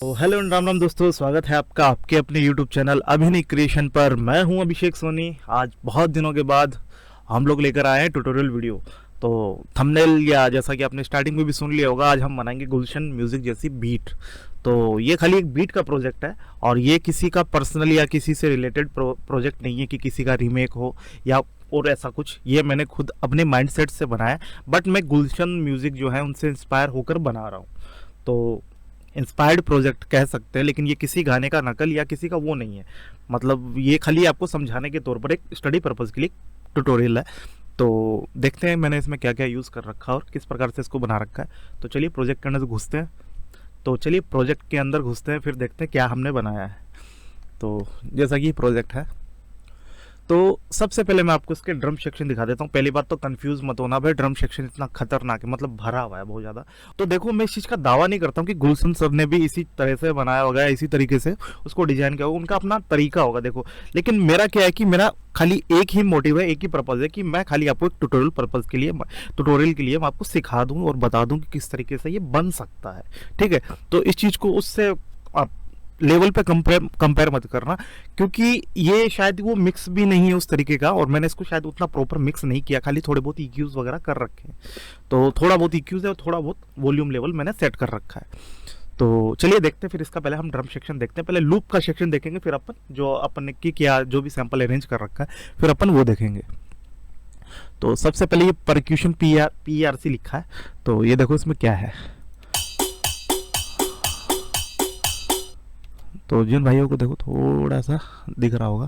तो hello and Ram Ram दोस्तों, स्वागत है आपका आपके अपने यूट्यूब चैनल अभिनय क्रिएशन पर। मैं हूं अभिषेक सोनी। आज बहुत दिनों के बाद हम लोग लेकर आए हैं ट्यूटोरियल वीडियो। तो थंबनेल या जैसा कि आपने स्टार्टिंग में भी सुन लिया होगा, आज हम बनाएंगे गुलशन म्यूजिक जैसी बीट। तो ये खाली एक बीट का प्रोजेक्ट है और ये किसी का पर्सनल या किसी से रिलेटेड प्रोजेक्ट नहीं है कि किसी का रीमेक हो या और ऐसा कुछ। ये मैंने खुद अपने माइंडसेट से बनाया, बट मैं गुलशन म्यूजिक जो है उनसे इंस्पायर होकर बना रहा हूँ। तो इंस्पायर्ड प्रोजेक्ट कह सकते हैं, लेकिन ये किसी गाने का नकल या किसी का वो नहीं है। मतलब ये खाली आपको समझाने के तौर पर एक स्टडी पर्पज़ के लिए ट्यूटोरियल है। तो देखते हैं मैंने इसमें क्या क्या यूज़ कर रखा है और किस प्रकार से इसको बना रखा है। तो चलिए प्रोजेक्ट के अंदर घुसते हैं। फिर देखते हैं क्या हमने बनाया है। तो जैसा कि प्रोजेक्ट है, तो सबसे पहले मैं आपको इसके ड्रम सेक्शन दिखा देता हूँ। पहली बात तो कंफ्यूज मत होना भाई, ड्रम सेक्शन इतना खतरनाक है, मतलब भरा हुआ है बहुत ज़्यादा। तो देखो, मैं इस चीज़ का दावा नहीं करता हूँ कि गुलशन सर ने भी इसी तरह से बनाया होगा, इसी तरीके से उसको डिजाइन किया होगा, उनका अपना तरीका होगा। देखो, लेकिन मेरा क्या है कि मेरा खाली एक ही मोटिव है, एक ही पर्पज़ है कि मैं खाली आपको एक ट्यूटोरियल के लिए मैं आपको सिखा दूँ और बता दूँ कि किस तरीके से ये बन सकता है। ठीक है, तो इस चीज़ को उससे आप लेवल पे कंपेयर मत करना, क्योंकि ये शायद वो मिक्स भी नहीं है उस तरीके का, और मैंने इसको शायद उतना प्रॉपर मिक्स नहीं किया, खाली थोड़े बहुत EQs वगैरह कर रखे हैं। तो थोड़ा बहुत EQs है और थोड़ा बहुत वॉल्यूम लेवल मैंने सेट कर रखा है। तो चलिए देखते हैं फिर इसका। पहले हम ड्रम सेक्शन देखते हैं, पहले लूप का सेक्शन देखेंगे, फिर अपन ने किक या जो भी सैंपल अरेंज कर रखा है फिर अपन वो देखेंगे। तो सबसे पहले ये परक्यूशन PRC लिखा है। तो ये देखो इसमें क्या है। तो जिन भाइयों को देखो थोड़ा सा दिख रहा होगा,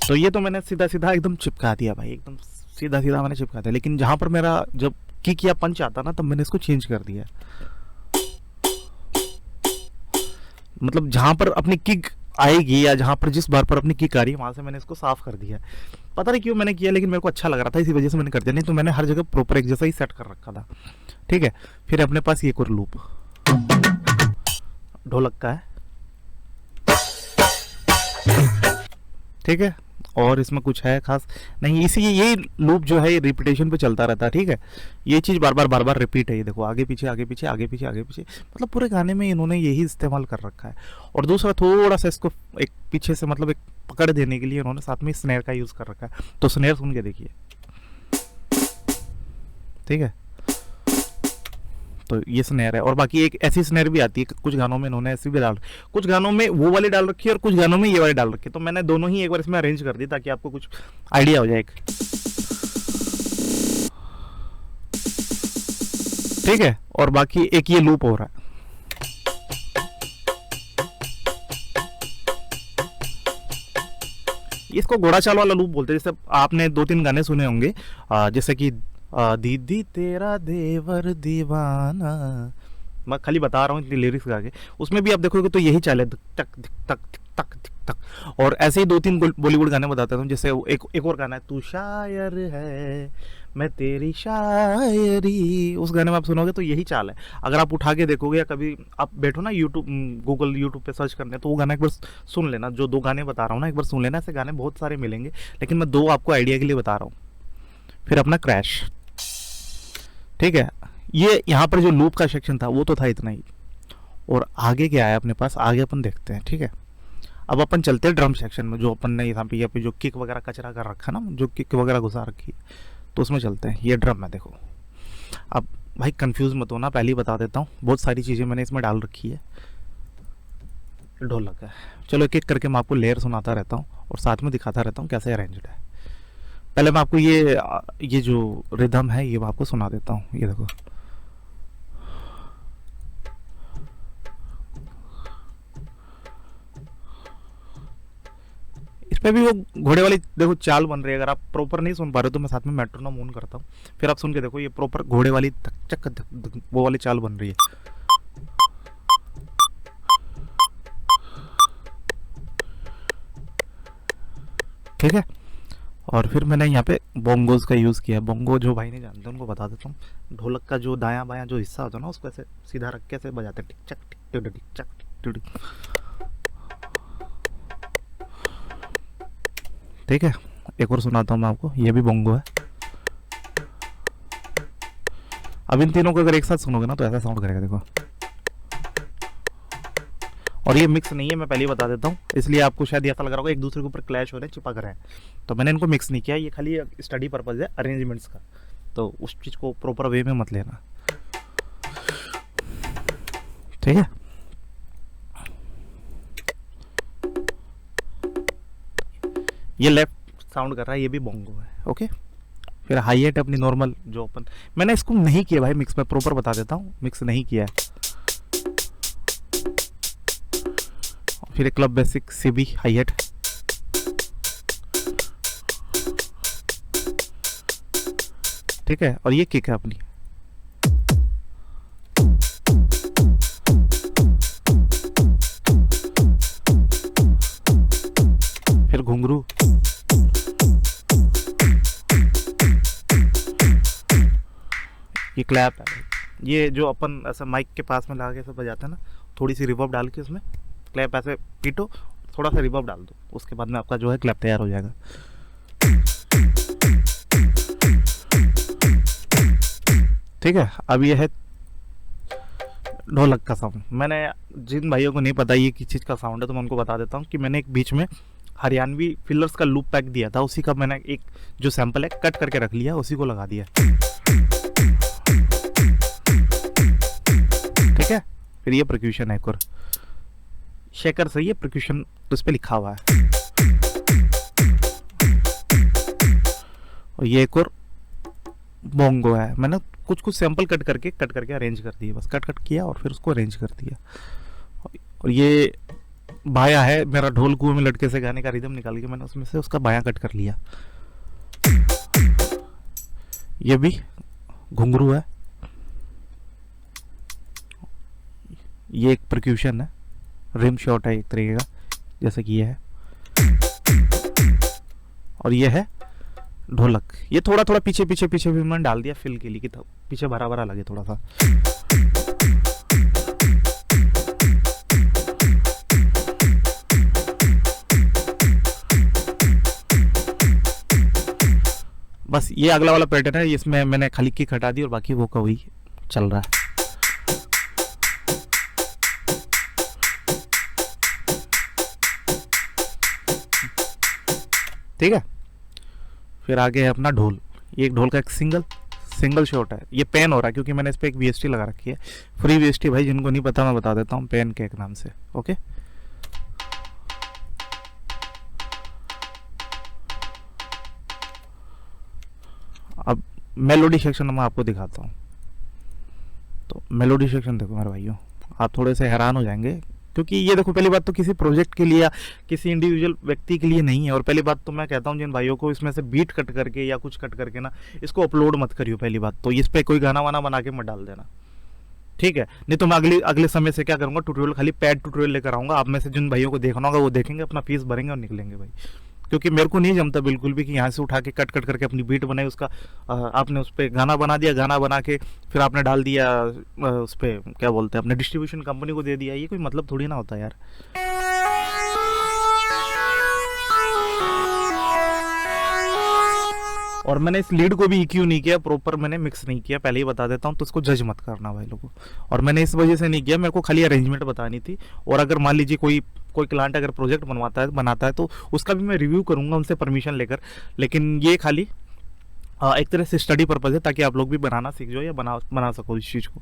तो ये तो मैंने सीधा सीधा एकदम चिपका दिया भाई, एकदम सीधा सीधा मैंने चिपका दिया। लेकिन जहां पर मेरा जब किक या पंच आता ना, तब मैंने इसको चेंज कर दिया। मतलब जहां पर अपनी किक आएगी या जहां पर जिस बार पर अपनी किक आ रही है वहां से मैंने इसको साफ कर दिया। पता नहीं क्यों मैंने किया, लेकिन मेरे को अच्छा लग रहा था, इसी वजह से मैंने कर दिया। नहीं तो मैंने हर जगह प्रॉपर एक जैसा ही सेट कर रखा था। ठीक है, फिर अपने पास ये एक और लूप ढोलक का है। ठीक है, और इसमें कुछ है खास नहीं, इसी ये लूप जो है ये रिपीटेशन पे चलता रहता है। ठीक है, ये चीज़ बार बार रिपीट है। ये देखो, आगे पीछे आगे पीछे आगे पीछे आगे पीछे, मतलब पूरे गाने में इन्होंने यही इस्तेमाल कर रखा है। और दूसरा थोड़ा सा इसको एक पीछे से मतलब एक पकड़ देने के लिए इन्होंने साथ में स्नेयर का यूज़ कर रखा है। तो स्नेयर सुन के देखिए। ठीक है, तो ये स्नेयर है, और बाकी एक ऐसी स्नेयर भी आती है कुछ गानों में, इन्होंने ऐसी भी डाल, कुछ गानों में वो वाली डाल रखी है और कुछ गानों में ये वाली डाल रखी है। तो मैंने दोनों ही एक बार इसमें अरेंज कर दी ताकि आपको कुछ आइडिया हो जाए एक। ठीक है, और बाकी एक ये लूप हो रहा है। इसको घोड़ा चाल वाला लूप बोलते हैं। जैसे आपने 2-3 गाने सुने होंगे, जैसे कि दीदी तेरा देवर दीवाना, मैं खाली बता रहा हूँ इतनी लिरिक्स गा के। उसमें भी आप देखोगे तो यही चाल है, धक तक धक तक तक तक तक। और ऐसे ही 2-3 बॉलीवुड गाने बताता हूँ। जैसे एक और गाना है, तू शायर है मैं तेरी शायरी, उस गाने में आप सुनोगे तो यही चाल है। अगर आप उठा के देखोगे या कभी आप बैठो ना यूट्यूब पे सर्च करने, तो वो गाना एक बार सुन लेना। जो 2 गाने बता रहा हूँ ना, एक बार सुन लेना। ऐसे गाने बहुत सारे मिलेंगे, लेकिन मैं 2 आपको आइडिया के लिए बता रहा हूँ। फिर अपना क्रैश। ठीक है, ये यहाँ पर जो लूप का सेक्शन था वो तो था इतना ही। और आगे क्या है अपने पास, आगे अपन देखते हैं। ठीक है, अब अपन चलते हैं ड्रम सेक्शन में, जो अपन ने यहाँ पे जो किक वगैरह कचरा कर रखा ना, जो किक वगैरह घुसा रखी है, तो उसमें चलते हैं। ये ड्रम है, देखो। अब भाई कंफ्यूज मत होना, पहले ही बता देता हूँ, बहुत सारी चीज़ें मैंने इसमें डाल रखी है। ढोलक है। चलो एक एक करके मैं आपको लेयर सुनाता रहता हूँ और साथ में दिखाता रहता हूँ कैसे अरेंज्ड है। पहले मैं आपको ये जो रिदम है ये मैं आपको सुना देता हूँ। ये देखो, इस पे भी वो घोड़े वाली देखो चाल बन रही है। अगर आप प्रॉपर नहीं सुन पा रहे हो तो मैं साथ में मेट्रोनोम ऑन करता हूँ, फिर आप सुन के देखो। ये प्रॉपर घोड़े वाली धक चक धक धक वो वाली चाल बन रही है। ठीक है, और फिर मैंने यहाँ पे बोंगोज का यूज़ किया। बोंगो जो भाई नहीं जानते उनको बता देता हूँ। ढोलक का जो दायां बायां जो हिस्सा होता है ना, उसको ऐसे सीधा रख के ऐसे बजाते हैं, टिक चक टिक टिक चक टिक टिक। ठीक है, एक और सुनाता हूँ मैं आपको, ये भी बोंगो है। अब इन तीनों को अगर एक साथ सुनोगे ना तो ऐसा साउंड करेगा, देखो। और ये मिक्स नहीं है, मैं पहले ही बता देता हूँ, इसलिए आपको शायद ऐसा लग रहा होगा एक दूसरे के ऊपर क्लैश हो रहे हैं, चिपक रहे हैं। तो मैंने इनको मिक्स नहीं किया, ये खाली स्टडी पर्पज है अरेंजमेंट्स का, तो उस चीज़ को प्रॉपर वे में मत लेना, ठीक है। ये लेफ्ट साउंड कर रहा है, ये भी बोंगो है, ओके। फिर हाई हेट अपनी नॉर्मल जो अपन, मैंने इसको नहीं किया भाई मिक्स, में प्रॉपर बता देता हूँ, मिक्स नहीं किया है। फिर club basic C B high hat, ठीक है। और ये किक है अपनी, फिर घुंघरू, ये क्लैप है। ये जो अपन ऐसा माइक के पास में लगा के ऐसे बजाते हैं ना, थोड़ी सी रिवर्ब डाल के उसमें क्लैप ऐसे पीटो, थोड़ा सा रिवर्ब डाल दो, उसके बाद में आपका जो है क्लैप तैयार हो जाएगा। ठीक है। अब ये है ढोलक का साउंड। मैंने जिन भाइयों को नहीं पता ये किस चीज़ का साउंड है तो मैं उनको बता देता हूँ कि मैंने एक बीच में हरियाणवी फिलर्स का लूप पैक दिया था, उसी का मैंने एक जो सैंपल है कट करके रख लिया, उसी को लगा दिया, ठीक है। फिर ये परक्यूशन है, एक और शेकर से ये परक्यूशन तो इस पे लिखा हुआ है, और ये एक और बोंगो है। मैंने कुछ कुछ सैंपल कट करके अरेंज कर दिए, बस कट किया और फिर उसको अरेंज कर दिया। और ये बाया है मेरा, ढोल कुएं में लटके से गाने का रिदम निकाल के मैंने उसमें से उसका बाया कट कर लिया। ये भी घुंघरू है, ये एक परक्यूशन है, रिम शॉट है एक तरीके का, जैसे कि ये है। और ये है ढोलक, ये थोड़ा थोड़ा पीछे भी मैंने डाल दिया फिल के लिए कि पीछे भरा भरा लगे थोड़ा सा। बस ये अगला वाला पैटर्न है, इसमें मैंने खाली किक हटा दी और बाकी वो का वही चल रहा है। ठीक है। फिर आगे है अपना ढोल, ये एक ढोल का एक सिंगल शॉट है। ये पेन हो रहा है क्योंकि मैंने इस पर एक वीएसटी लगा रखी है, फ्री वीएसटी भाई, जिनको नहीं पता मैं बता देता हूँ, पेन के एक नाम से, ओके। अब मेलोडी सेक्शन मैं आपको दिखाता हूँ। तो मेलोडी सेक्शन देखो मेरे भाइयों, आप थोड़े से हैरान हो जाएंगे क्योंकि ये देखो, पहली बात तो किसी प्रोजेक्ट के लिए या किसी इंडिविजुअल व्यक्ति के लिए नहीं है, और पहली बात तो मैं कहता हूँ जिन भाइयों को इसमें से बीट कट करके या कुछ कट करके ना इसको अपलोड मत करियो। पहली बात तो इस पर कोई गाना वाना बना के मत डाल देना, ठीक है। नहीं तो मैं अगले समय से क्या करूँगा, ट्यूटोरियल खाली पैड ट्यूटोरियल लेकर आऊँगा, आप में से जिन भाइयों को देखना होगा वो देखेंगे, अपना फीस भरेंगे और निकलेंगे भाई। क्योंकि मेरे को नहीं जमता बिल्कुल भी कि यहाँ से उठा के कट करके अपनी बीट बनाई, उसका आपने उस पर गाना बना दिया, गाना बना के फिर आपने डाल दिया उस पर क्या बोलते हैं अपने डिस्ट्रीब्यूशन कंपनी को दे दिया, ये कोई मतलब थोड़ी ना होता यार। और मैंने इस लीड को भी EQ नहीं किया प्रॉपर, मैंने मिक्स नहीं किया, पहले ही बता देता हूँ, तो इसको जज मत करना भाई लोगों। और मैंने इस वजह से नहीं किया, मेरे को खाली अरेंजमेंट बतानी थी। और अगर मान लीजिए कोई क्लाइंट अगर प्रोजेक्ट बनाता है तो उसका भी मैं रिव्यू करूँगा उनसे परमिशन लेकर, लेकिन ये खाली एक तरह से स्टडी पर्पज़ है, ताकि आप लोग भी बनाना सीख जाओ या बना सको इस चीज़ को।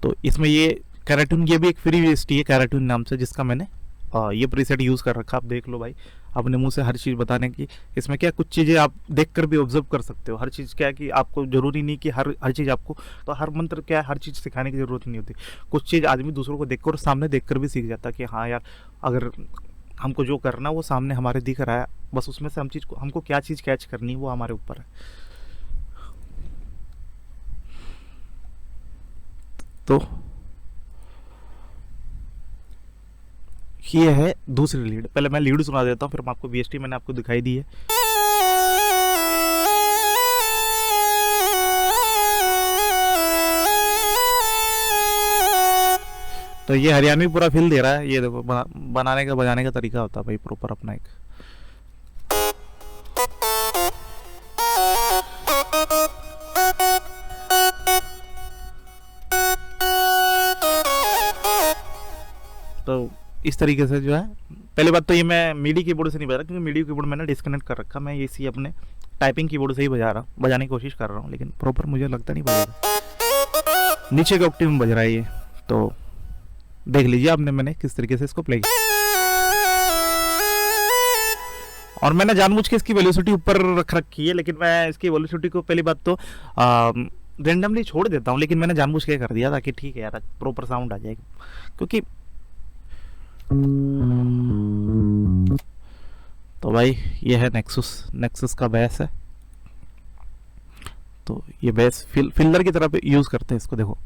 तो इसमें ये कैराटून, ये भी एक फ्री वीएसटी है कैराटून नाम से, जिसका मैंने ये प्रीसेट यूज़ कर रखा। आप देख लो भाई, अपने मुंह से हर चीज़ बताने की, इसमें क्या कुछ चीज़ें आप देख कर भी ऑब्जर्व कर सकते हो। हर चीज़ क्या है कि आपको ज़रूरी नहीं कि हर चीज़ आपको, तो हर मंत्र क्या है, हर चीज़ सिखाने की ज़रूरत नहीं होती। कुछ चीज़ आदमी दूसरों को देख कर और सामने देख कर भी सीख जाता है कि हाँ यार, अगर हमको जो करना वो सामने हमारे दिख रहा है, बस उसमें से हमको क्या चीज़ कैच करनी है वो हमारे ऊपर है। तो ये है दूसरी लीड। पहले मैं लीड सुना देता हूँ, फिर मैं आपको वीएसटी मैंने आपको दिखाई दी है। तो ये हरियाणवी पूरा फील दे रहा है, ये देखो बनाने का बजाने का तरीका होता है भाई प्रॉपर अपना एक। इस तरीके से जो है, पहले बात तो ये मैं मीडी कीबोर्ड से नहीं बजा रहा, क्योंकि मीडी कीबोर्ड मैंने डिस्कनेक्ट कर रखा, मैं ये इसी अपने टाइपिंग कीबोर्ड से ही बजा रहा हूँ, बजाने की कोशिश कर रहा हूँ, लेकिन प्रॉपर मुझे लगता नहीं बजेगा। नीचे के ऑक्टेव में बज रहा है ये, तो देख लीजिए आपने मैंने किस तरीके से इसको प्ले किया। और मैंने जानबूझ के इसकी वेलोसिटी ऊपर रख रखी है, लेकिन मैं इसकी वेलोसिटी को पहली बात तो रेंडमली छोड़ देता हूँ, लेकिन मैंने जानबूझ के कर दिया ताकि ठीक है यार प्रॉपर साउंड आ जाएगा, क्योंकि तो भाई ये है नेक्सस का बेस है। तो ये बेस फिल्लर की तरह यूज करते हैं इसको, देखो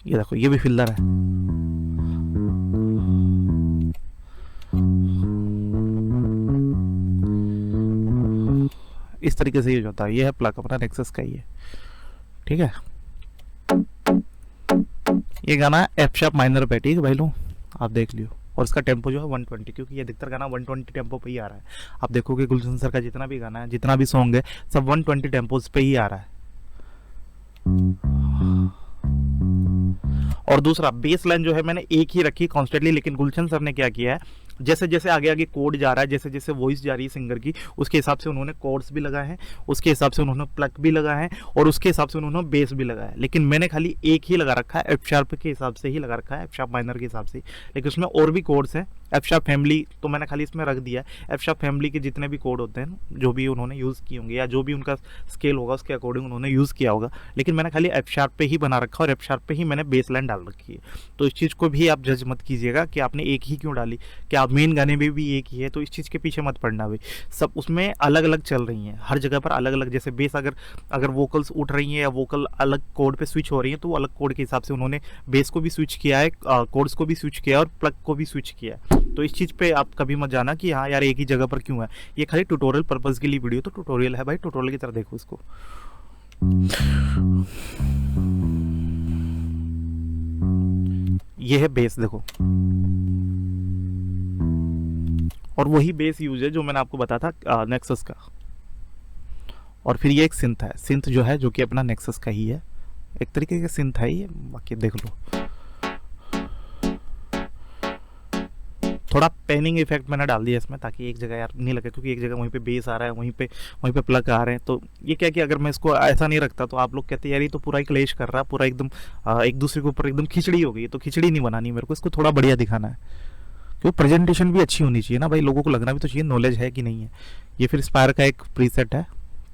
ये देखो, ये भी फिल्लर है। इस तरीके से यूज होता है। ये है प्लग अपना नेक्सस का ही है, ठीक है। ये गाना एफ शार्प माइनर पे, ठीक है भाई, लो आप देख लियो। और इसका टेम्पो जो है 120, क्योंकि ये अधिकतर गाना 120 टेम्पो पे ही आ रहा है। आप देखोगे गुलशन सर का जितना भी गाना है, जितना भी सॉन्ग है, सब 120 टेम्पोज पे ही आ रहा है। और दूसरा बेस लाइन जो है मैंने एक ही रखी कॉन्स्टेंटली, लेकिन गुलशन सर ने क्या किया है, जैसे जैसे आगे आगे कोड जा रहा है, जैसे जैसे वॉइस जा रही है सिंगर की, उसके हिसाब से उन्होंने कोड्स भी लगाए हैं, उसके हिसाब से उन्होंने प्लग भी लगाए हैं, और उसके हिसाब से उन्होंने बेस भी लगाया है। लेकिन मैंने खाली एक ही लगा रखा है, एफ शार्प के हिसाब से ही लगा रखा है, एफ शार्प माइनर के हिसाब से। लेकिन उसमें और भी कोड्स हैं, एफ शार्प फैमिली तो मैंने खाली इसमें रख दिया है। एफ शार्प फैमिली के जितने भी कोड होते हैं, जो भी उन्होंने यूज़ किए होंगे या जो भी उनका स्केल होगा उसके अकॉर्डिंग उन्होंने यूज़ किया होगा, लेकिन मैंने खाली एफ शार्प पे ही बना रखा और एफ शार्प पे ही मैंने बेस लाइन डाल रखी है। तो इस चीज़ को भी आप जज मत कीजिएगा कि आपने एक ही क्यों डाली, कि आप मेन गाने में भी एक ही है, तो इस चीज़ के पीछे मत पड़ना भाई। सब उसमें अलग अलग चल रही हैं, हर जगह पर अलग अलग, जैसे बेस अगर वोकल्स उठ रही हैं या वोकल अलग कोड पे स्विच हो रही हैं, तो वो अलग कोड के हिसाब से उन्होंने बेस को भी स्विच किया है, कोड्स को भी स्विच किया है और प्लग को भी स्विच किया है। तो इस चीज़ पे आप कभी मत जाना कि हाँ यार एक ही जगह पर क्यों है। ये खाली ट्यूटोरियल पर्पज़ के लिए वीडियो, तो ट्यूटोरियल है भाई, ट्यूटोरियल की तरह देखो इसको। ये है बेस, देखो, और वही बेस यूज है जो मैंने आपको बताया था नेक्सस का। और फिर ये एक सिंथ है, सिंथ जो है जो कि अपना नेक्सस का ही है, एक तरीके का सिंथ है ये, बाकी देख लो। थोड़ा पैनिंग इफेक्ट मैंने डाल दिया इसमें, ताकि एक जगह यार नहीं लगे, क्योंकि एक जगह वहीं पे बेस आ रहा है, वहीं पे प्लग आ रहे हैं। तो ये क्या कि अगर मैं इसको ऐसा नहीं रखता तो आप लोग कहते यार ये तो पूरा ही क्लेश कर रहा है, पूरा एकदम एक दूसरे के ऊपर एकदम खिचड़ी हो गई। तो खिचड़ी नहीं बनानी मेरे को, इसको थोड़ा बढ़िया दिखाना है, क्योंकि प्रेजेंटेशन भी अच्छी होनी चाहिए ना भाई, लोगों को लगना भी तो चाहिए नॉलेज है कि नहीं है। ये फिर स्पायर का एक प्रीसेट है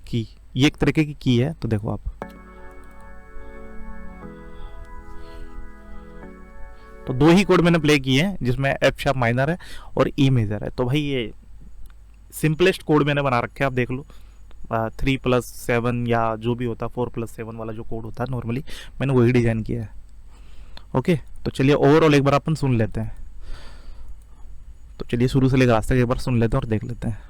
की, ये एक तरीके की है, तो देखो आप, तो दो ही कोड मैंने प्ले किए हैं, जिसमें एफ शार्प माइनर है और ई मेजर है। तो भाई ये सिंपलेस्ट कोड मैंने बना रखे हैं, आप देख लो। 3+7 या जो भी होता है 4+7 वाला जो कोड होता है नॉर्मली, मैंने वही डिजाइन किया है। ओके, तो चलिए ओवरऑल एक बार अपन सुन लेते हैं। तो चलिए शुरू से लेकर आज तक एक बार सुन लेते हैं और देख लेते हैं।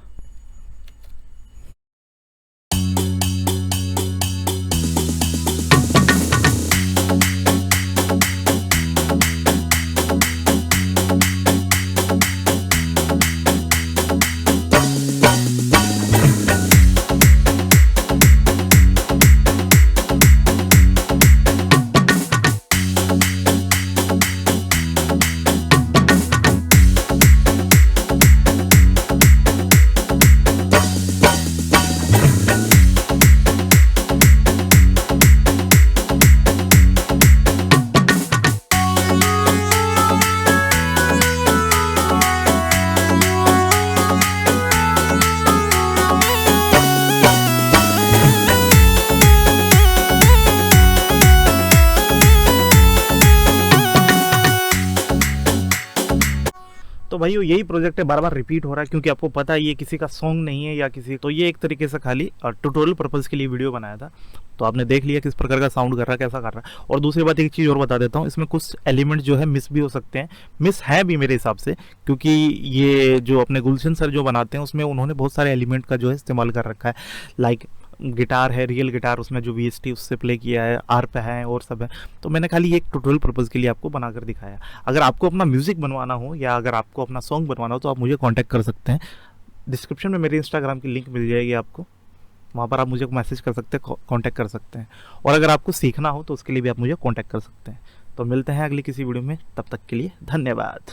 तो भाई यही प्रोजेक्ट है, बार बार रिपीट हो रहा है, क्योंकि आपको पता है ये किसी का सॉन्ग नहीं है या किसी, तो ये एक तरीके से खाली ट्यूटोरियल पर्पज़ के लिए वीडियो बनाया था। तो आपने देख लिया किस प्रकार का साउंड कर रहा है, कैसा कर रहा है। और दूसरी बात एक चीज़ और बता देता हूँ, इसमें कुछ एलिमेंट जो है मिस भी हो सकते हैं, मिस हैं भी मेरे हिसाब से, क्योंकि ये जो अपने गुलशन सर जो बनाते हैं उसमें उन्होंने बहुत सारे एलिमेंट का जो है इस्तेमाल कर रखा है। लाइक गिटार है, रियल गिटार, उसमें जो VST उससे प्ले किया है, आर्प है और सब है। तो मैंने खाली एक ट्यूटोरियल पर्पज़ के लिए आपको बनाकर दिखाया। अगर आपको अपना म्यूज़िक बनवाना हो या अगर आपको अपना सॉन्ग बनवाना हो तो आप मुझे कांटेक्ट कर सकते हैं। डिस्क्रिप्शन में मेरे इंस्टाग्राम की लिंक मिल जाएगी आपको, वहाँ पर आप मुझे मैसेज कर सकते हैं, कांटेक्ट कर सकते हैं। और अगर आपको सीखना हो तो उसके लिए भी आप मुझे कांटेक्ट कर सकते हैं। तो मिलते हैं अगली किसी वीडियो में, तब तक के लिए धन्यवाद।